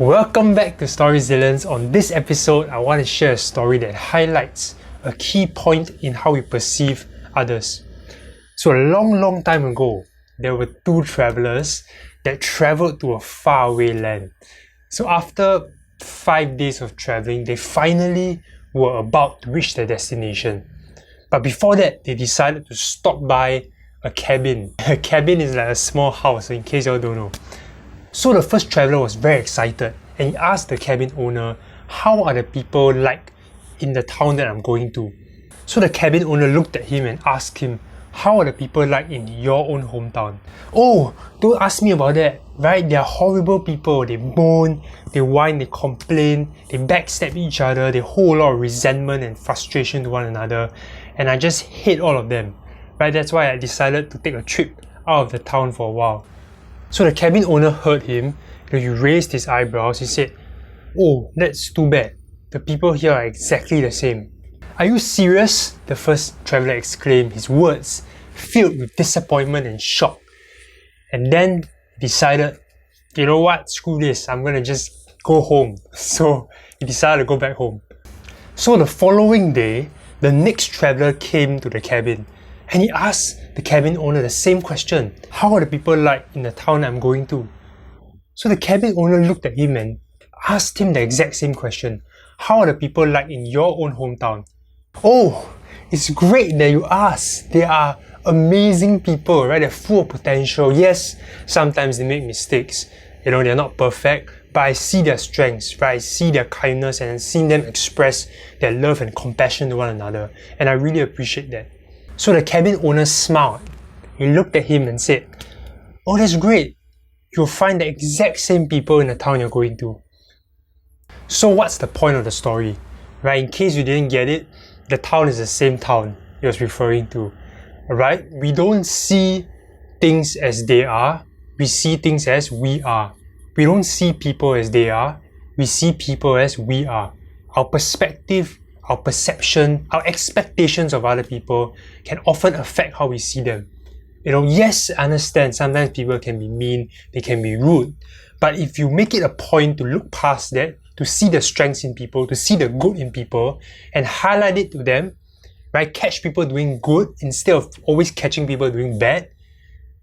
Welcome back to Storyzillions. On this episode, I want to share a story that highlights a key point in how we perceive others. So a long time ago, there were two travelers that traveled to a faraway land. So after 5 days of traveling, they finally were about to reach their destination. But before that, they decided to stop by a cabin. A cabin is like a small house, in case you all don't know. So the first traveler was very excited and he asked the cabin owner, how are the people like in the town that I'm going to? So the cabin owner looked at him and asked him, how are the people like in your own hometown? Oh, don't ask me about that, right? They are horrible people. They moan, they whine, they complain, they backstab each other, they hold a lot of resentment and frustration to one another, and I just hate all of them, right? That's why I decided to take a trip out of the town for a while. So the cabin owner heard him, he raised his eyebrows, he said, oh, that's too bad. The people here are exactly the same. Are you serious? The first traveller exclaimed, his words filled with disappointment and shock. And then decided, you know what, screw this, I'm gonna just go home. So he decided to go back home. So the following day, the next traveller came to the cabin and he asked the cabin owner the same question. How are the people like in the town I'm going to? So the cabin owner looked at him and asked him the exact same question. How are the people like in your own hometown? Oh, it's great that you asked. They are amazing people, right? They're full of potential. Yes, sometimes they make mistakes. They're not perfect, but I see their strengths, right? I see their kindness and seeing them express their love and compassion to one another. And I really appreciate that. So the cabin owner smiled. He looked at him and said, oh, that's great. You'll find the exact same people in the town you're going to. So what's the point of the story? Right? In case you didn't get it, the town is the same town he was referring to. Alright? We don't see things as they are. We see things as we are. We don't see people as they are. We see people as we are. Our perspective, our perception, our expectations of other people can often affect how we see them. Yes, I understand sometimes people can be mean, they can be rude, but if you make it a point to look past that, to see the strengths in people, to see the good in people, and highlight it to them, right? Catch people doing good instead of always catching people doing bad,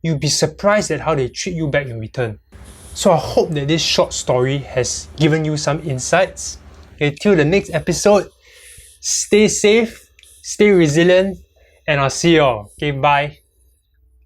you'll be surprised at how they treat you back in return. So I hope that this short story has given you some insights. Till the next episode, stay safe, stay resilient, and I'll see you all. Okay, bye.